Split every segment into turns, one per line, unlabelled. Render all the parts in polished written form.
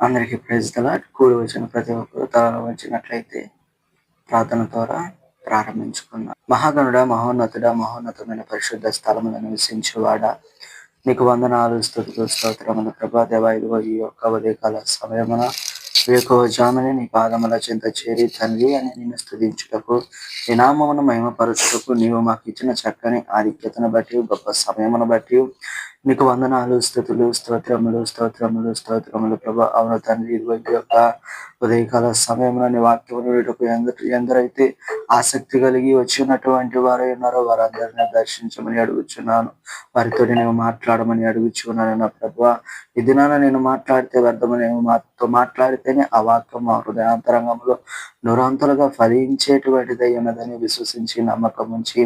అందరికీ praise the lord. కూడి వచ్చిన ప్రతి ఒక్కరు తల వంచినట్లయితే ప్రార్థన ద్వారా ప్రారంభించుకుందాం. మహాగణుడ, మహోన్నతుడ, మహోన్నతమైన పరిశుద్ధ స్థలములను నివసించువాడా, నీకు వందనాలు, స్తుతులు, స్తోత్రములు ప్రభా. దేవా, ఇదిగో ఈ యొక్క ఉదయకాల సమయమున వేకువజామున నీ పాదముల చెంత చేరి తండ్రి అని నిన్ను స్తుతించుటకు, నీ నామమును మహిమపరచుటకు నీవు మాకు ఇచ్చిన చక్కని ఆధిక్యతను బట్టి, గొప్ప సమయమును బట్టి నీకు వందనాలు, స్తుతులు, స్తోత్రములు, స్తోత్రములు, స్తోత్రములు ప్రభా. అవును తండ్రి, ఇదిగో ఈ యొక్క ఉదయకాల సమయంలో నీ వాక్యమును ఎందరైతే ఆసక్తి కలిగి వచ్చినటువంటి వారు ఉన్నారో వారందరినీ దర్శించమని అడుగుచున్నాను. వారితో నేను మాట్లాడమని అడుగుచున్నాను నా ప్రభా. ఈ దినాన నేను మాట్లాడితే వ్యర్థమని, మాతో మాట్లాడితేనే ఆ వాక్యం మా హృదయాంతరంగంలో నూరంతలుగా ఫలించేటువంటిదై ఉన్నదని విశ్వసించి నమ్మకం ఉంచి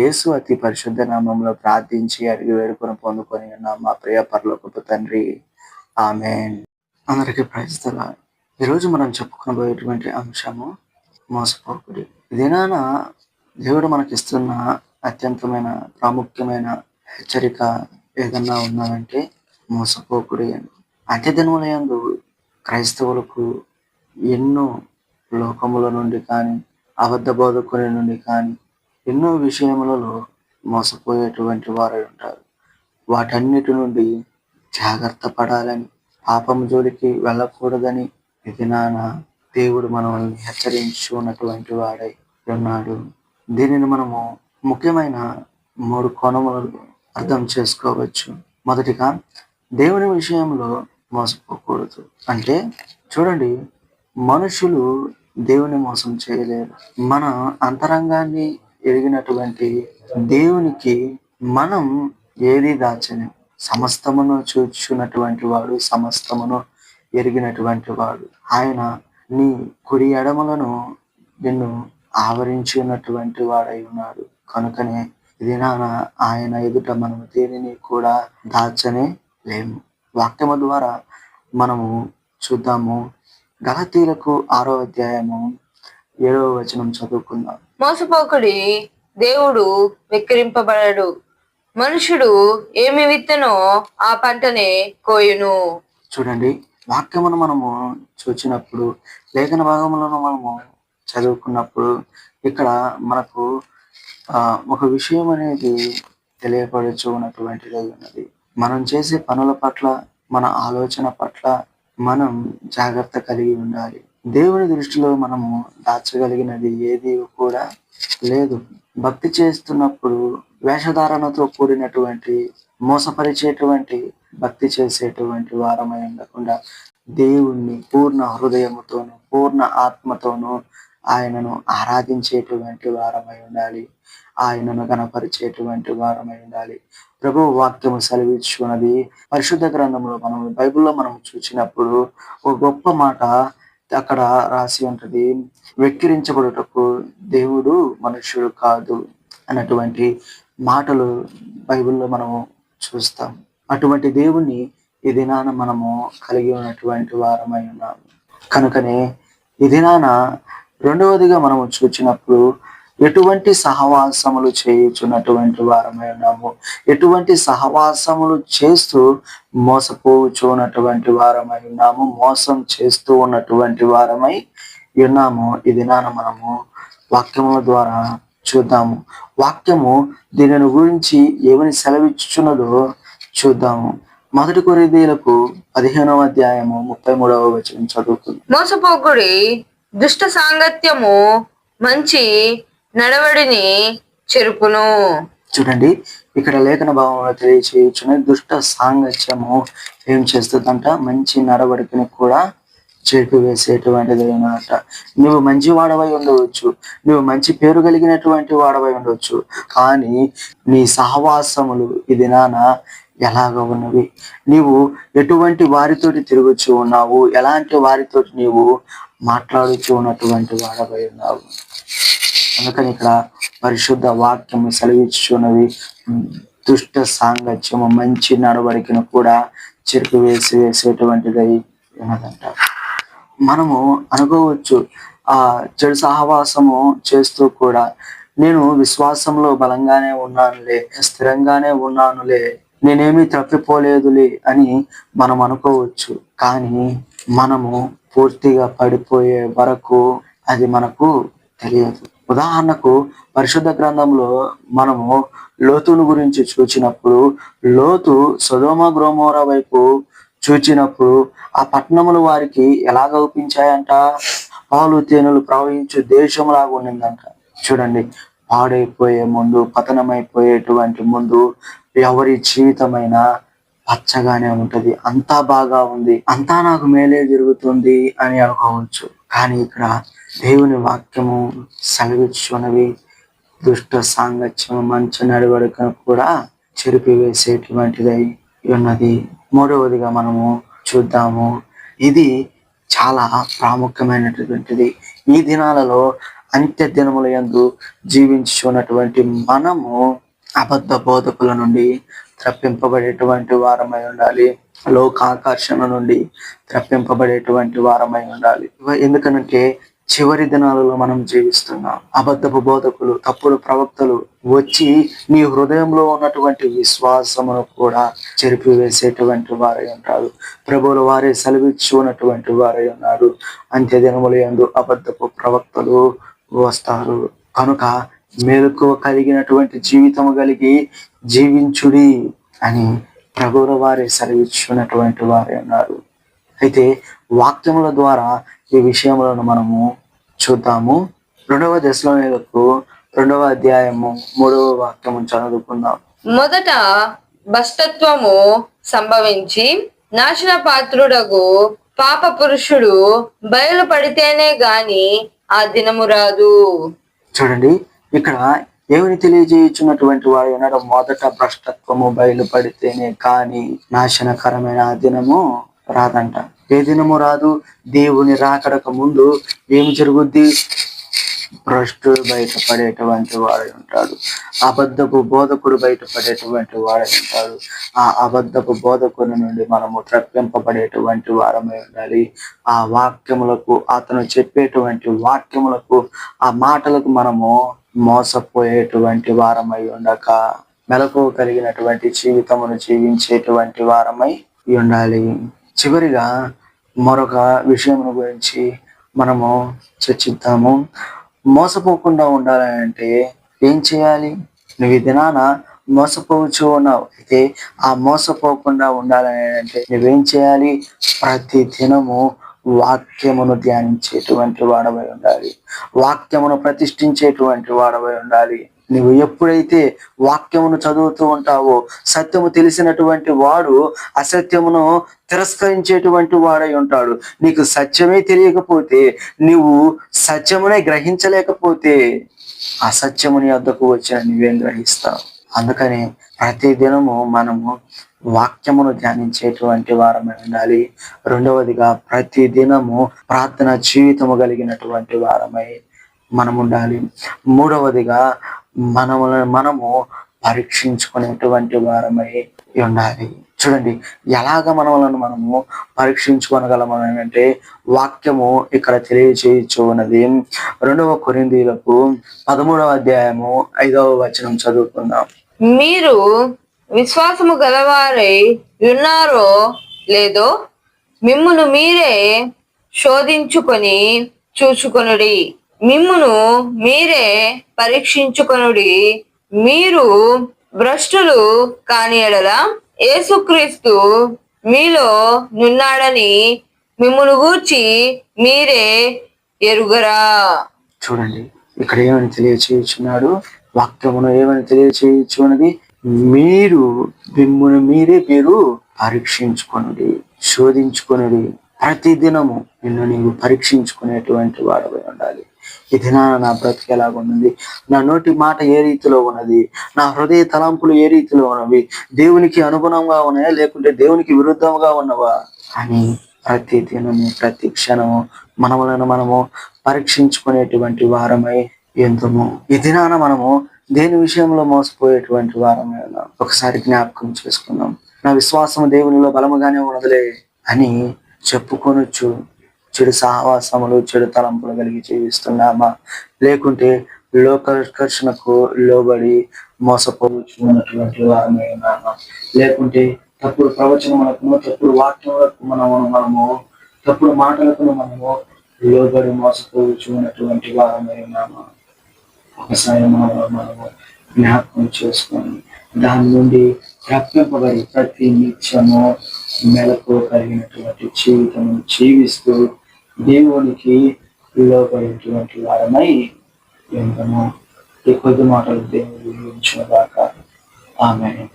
యేసు అతి పరిశుద్ధ నామంలో ప్రార్థించి అడిగి వేడుకొని పొందుకొని ఉన్న మా ప్రియ పరలోకపు తండ్రి, ఆమేన్. అందరికీ ప్రైజ్ ది లార్డ్. ఈరోజు మనం చెప్పుకోబోయేటువంటి అంశము మోసపోకుడి. దినాన దేవుడు మనకిస్తున్న అత్యంతమైన ప్రాముఖ్యమైన హెచ్చరిక ఏదన్నా ఉన్నానంటే మోసపోకుడి అని. అతి దినములందు క్రైస్తవులకు ఎన్నో లోకముల నుండి కానీ, అబద్ధ బోధకుల నుండి కానీ ఎన్నో విషయములలో మోసపోయేటువంటి వారై ఉంటారు. వాటన్నిటి నుండి జాగ్రత్త పడాలని, పాపం జోలికి వెళ్ళకూడదని ఈ దినాన దేవుడు మనల్ని హెచ్చరించున్నటువంటి వాడై ఉన్నాడు. దీనిని మనము ముఖ్యమైన 3 కోణములలో అర్థం చేసుకోవచ్చు. మొదటిగా, దేవుని విషయంలో మోసపోకూడదు. అంటే చూడండి, మనుషులు దేవుని మోసం చేయలేరు. మన అంతరంగాన్ని ఎరిగినటువంటి దేవునికి మనం ఏది దాచలేం. సమస్తమును చూచున్నటువంటి వాడు, సమస్తమును ఎరిగినటువంటి వాడు. ఆయన నీ కుడి ఎడమలను నిన్ను ఆవరించి ఉన్నటువంటి వాడై ఉన్నాడు. కనుకనే ఇది ఆయన ఎదుట మనము దేనిని కూడా దాచనే లేము. వాక్యము ద్వారా మనము చూద్దాము. గలతీయులకు 6వ అధ్యాయము 7వ వచనం చదువుకుందాం.
మోసపోకుడి, దేవుడు వెక్కిరింపబడడు. మనుషుడు ఏమి విత్తనో ఆ పంటనే కోయును.
చూడండి, వాక్యమును మనము చూచినప్పుడు, లేఖన భాగములను మనము చదువుకున్నప్పుడు ఇక్కడ మనకు ఒక విషయం అనేది తెలియపడుచు ఉన్నటువంటిది ఉన్నది. మనం చేసే పనుల పట్ల, మన ఆలోచన పట్ల మనం జాగ్రత్త కలిగి ఉండాలి. దేవుని దృష్టిలో మనము దాచగలిగినది ఏది కూడా లేదు. భక్తి చేస్తున్నప్పుడు వేషధారణతో కూడినటువంటి, మోసపరిచేటువంటి భక్తి చేసేటువంటి వారమై ఉండకుండా దేవుణ్ణి పూర్ణ హృదయముతోను, పూర్ణ ఆత్మతోను ఆయనను ఆరాధించేటువంటి వారమై ఉండాలి. ఆయనను గణపరిచేటువంటి వారమై ఉండాలి. ప్రభువు వాక్యము సెలవిచ్చున్నది. పరిశుద్ధ గ్రంథంలో మనం, బైబిల్లో మనం చూసినప్పుడు ఒక గొప్ప మాట అక్కడ రాసి ఉంటది. వెక్కిరించబడుటకు దేవుడు మనుష్యుడు కాదు అన్నటువంటి మాటలు బైబిల్లో మనము చూస్తాం. అటువంటి దేవుణ్ణి ఈ దినాన మనము కలిగి ఉన్నటువంటి వారమై ఉన్నాము. కనుకనే ఈ దినాన రెండవదిగా మనము చూచినప్పుడు ఎటువంటి సహవాసములు చేయుచున్నటువంటి వారమై ఉన్నాము. ఎటువంటి సహవాసములు చేస్తూ మోసపోచున్నటువంటి వారమై ఉన్నాము. మోసం చేస్తూ ఉన్నటువంటి వారమై ఉన్నాము. ఈ దినాన మనము వాక్యముల ద్వారా చూద్దాము. వాక్యము దీనిని గురించి ఏమని సెలవిచ్చుచున్నదో చూద్దాము. 1 కొరింథీయులకు 15వ అధ్యాయము 33వ వచనం చదువుకుందాం.
మోసపోకుడి, దుష్ట సాంగత్యము మంచి నడవడిని చెరుపును.
చూడండి, ఇక్కడ లేఖన భావంలో తెలియచేయుచున్న దుష్ట సాంగత్యము ఏం చేస్తుందంట? మంచి నడవడికని కూడా చెరిపివేసేటువంటిది అన్నమాట. నువ్వు మంచి వాడవై ఉండవచ్చు, నువ్వు మంచి పేరు కలిగినటువంటి వాడవై ఉండవచ్చు, కానీ నీ సహవాసములు ఇది ఎలాగ ఉన్నవి? నీవు ఎటువంటి వారితోటి తిరుగుచూ ఉన్నావు? ఎలాంటి వారితోటి నీవు మాట్లాడుచూ ఉన్నటువంటి వాడవై ఉన్నావు? అందుకని ఇక్కడ పరిశుద్ధ వాక్యము సెలవిచ్చుచున్నది, దుష్ట సాంగత్యము మంచి నడవడికను కూడా వేసేటువంటిదై ఉన్నదంట. మనము అనుకోవచ్చు, ఆ చెడు సహవాసము చేస్తూ కూడా నేను విశ్వాసంలో బలంగానే ఉన్నానులే, స్థిరంగానే ఉన్నానులే, నేనేమీ తప్పిపోలేదులే అని మనం అనుకోవచ్చు. కానీ మనము పూర్తిగా పడిపోయే వరకు అది మనకు తెలియదు. ఉదాహరణకు పరిశుద్ధ గ్రంథంలో మనము లోతును గురించి చూచినప్పుడు, లోతు సొదొమ గొమొర్రా వైపు చూచినప్పుడు ఆ పట్టణములు వారికి ఎలాగ అవుపించాయంట? పాలు తేనెలు ప్రవహించు దేశంలాగా ఉండిందంట. చూడండి, పాడైపోయే ముందు, పతనమైపోయేటువంటి ముందు ఎవరి జీవితమైనా పచ్చగానే ఉంటది. అంతా బాగా ఉంది, అంతా నాకు మేలే జరుగుతుంది అని అనుకోవచ్చు. కానీ ఇక్కడ దేవుని వాక్యము సెలవిచ్చున్నవి దుష్ట సాంగత్యము మంచి నడవడికను కూడా చెరిపివేసేటువంటిదై ఉన్నది. మూడవదిగా మనము చూద్దాము. ఇది చాలా ప్రాముఖ్యమైనటువంటిది. ఈ దినాలలో అంత్య దినముల యందు జీవించున్నటువంటి మనము అబద్ధ బోధకుల నుండి తప్పింపబడేటువంటి వారమై ఉండాలి. లోకాకర్షణ నుండి తప్పింపబడేటువంటి వారమై ఉండాలి. ఎందుకనంటే చివరి దినాలలో మనం జీవిస్తున్నాం. అబద్ధపు బోధకులు, తప్పుడు ప్రవక్తలు వచ్చి నీ హృదయంలో ఉన్నటువంటి విశ్వాసమును కూడా చెరిపివేసేటువంటి వారై ఉంటారు. ప్రభువుల వారే సెలవిచ్చి ఉన్నటువంటి వారై ఉన్నారు. అంత్య దినముల యందు అబద్ధపు ప్రవక్తలు వస్తారు. కనుక మెలకువ కలిగినటువంటి జీవితము కలిగి జీవించుడి అని ప్రభువుల వారే సెలవిచ్చున్నటువంటి వారై ఉన్నారు. అయితే వాక్యముల ద్వారా ఈ విషయములను మనము చూద్దాము. 2వ దశలోనికకు 2వ అధ్యాయము 3వ వాక్యము చదువుకుందాం.
మొదట భ్రష్టత్వము సంభవించి నాశన పాత్రుడగు పాప పురుషుడు బయలుపడితేనే గాని ఆ దినము రాదు.
చూడండి, ఇక్కడ ఏమని తెలియజేయుచున్నటువంటి వాడు అన్నాడు? మొదట భ్రష్టత్వము బయలుపడితేనే కానీ నాశనకరమైన ఆ దినము రాదంట. ఏ దినము రాదు? దేవుని రాకడక ముందు ఏమి జరుగుద్ది? భ్రష్టుడు బయటపడేటువంటి వాడై ఉంటాడు. అబద్ధపు బోధకుడు బయటపడేటువంటి వాడై ఉంటాడు. ఆ అబద్ధపు బోధకుని నుండి మనము తప్పింపబడేటువంటి వారమై ఉండాలి. ఆ వాక్యములకు, అతను చెప్పేటువంటి వాక్యములకు, ఆ మాటలకు మనము మోసపోయేటువంటి వారమై ఉండక మెలకువ కలిగినటువంటి జీవితమును జీవించేటువంటి వారమై ఉండాలి. చివరిగా మరొక విషయం గురించి మనము చర్చిద్దాము. మోసపోకుండా ఉండాలంటే ఏం చేయాలి? నువ్వు ఈ దినాన మోసపోవచ్చు ఉన్నావు. అయితే ఆ మోసపోకుండా ఉండాలని అంటే నువ్వేం చేయాలి? ప్రతి దినము వాక్యమును ధ్యానించేటువంటి వాడవై ఉండాలి. వాక్యమును ప్రతిష్ఠించేటువంటి వాడవై ఉండాలి. నువ్వు ఎప్పుడైతే వాక్యమును చదువుతూ ఉంటావో, సత్యము తెలిసినటువంటి వాడు అసత్యమును తిరస్కరించేటువంటి వాడై ఉంటాడు. నీకు సత్యమే తెలియకపోతే, నువ్వు సత్యమునే గ్రహించలేకపోతే అసత్యముని వద్దకు వచ్చిన నువ్వేం గ్రహిస్తావు? అందుకని ప్రతి దినము మనము వాక్యమును ధ్యానించేటువంటి వారమై ఉండాలి. రెండవదిగా ప్రతి దినము ప్రార్థన జీవితము కలిగినటువంటి వారమై మనం ఉండాలి. మూడవదిగా మనము పరీక్షించుకునేటువంటి వారమై ఉండాలి. చూడండి, ఎలాగ మనము పరీక్షించుకోగలమని అంటే వాక్యము ఇక్కడ తెలియచేయచ్చు ఉన్నది. 2వ కొరింథీయులకు 13వ అధ్యాయము 5వ వచనం చదువుకుందాం.
మీరు విశ్వాసము గలవారై ఉన్నారో లేదో మిమ్మును మీరే శోధించుకొని చూచుకొనుడి. మిమ్మును మీరే పరీక్షించుకొనుడి. మీరు భ్రష్టులు కాని ఎడల యేసుక్రీస్తు మీలో నున్నాడని మిమ్మును గూర్చి మీరే ఎరుగరా.
చూడండి, ఇక్కడ ఏమని తెలియచేయుచున్నాడు? వాక్యమును ఏమని తెలియచేయుచున్నది? మిమ్మును మీరు పరీక్షించుకొనుడి, శోధించుకొనుడి. ప్రతి దినము నిన్ను నీవు పరీక్షించుకునేటువంటి వాడవై ఉండాలి. ఈ దినాన నా బ్రతికి ఎలాగున్నది? నా నోటి మాట ఏ రీతిలో ఉన్నది? నా హృదయ తలంపులు ఏ రీతిలో ఉన్నవి? దేవునికి అనుగుణంగా ఉన్నాయా, లేకుంటే దేవునికి విరుద్ధంగా ఉన్నవా అని ప్రతి దినము, ప్రతి క్షణము మనము పరీక్షించుకునేటువంటి వారమై ఎందుము. ఈ దినాన మనము దేని విషయంలో మోసపోయేటువంటి వారమై ఉన్నాం? ఒకసారి జ్ఞాపకం చేసుకుందాం. నా విశ్వాసం దేవునిలో బలముగానే ఉన్నదిలే అని చెప్పుకొనొచ్చు. చెడు సహవాసములు, చెడు తలంపులు కలిగి జీవిస్తున్నామా, లేకుంటే లోకాకర్షణకు లోబడి మోసపోతున్నటువంటి వారమై ఉన్నామా, లేకుంటే తప్పుడు ప్రవచనములకు, తప్పుడు వాక్యములకు మనము తప్పుడు మాటలకు మనము లోబడి మోసపోచున్నటువంటి వారమై ఉన్నాము. ఒకసారి మనము జ్ఞాపకం చేసుకొని దాని నుండి రప్పింపబడి ప్రతి నిత్యము మెలకు కలిగినటువంటి జీవితం జీవిస్తూ దేవునికి లోబడేటువంటి వారమై ఉంటాము. ఈ కొద్ది మాటలు దేవుడు దాకా ఆమె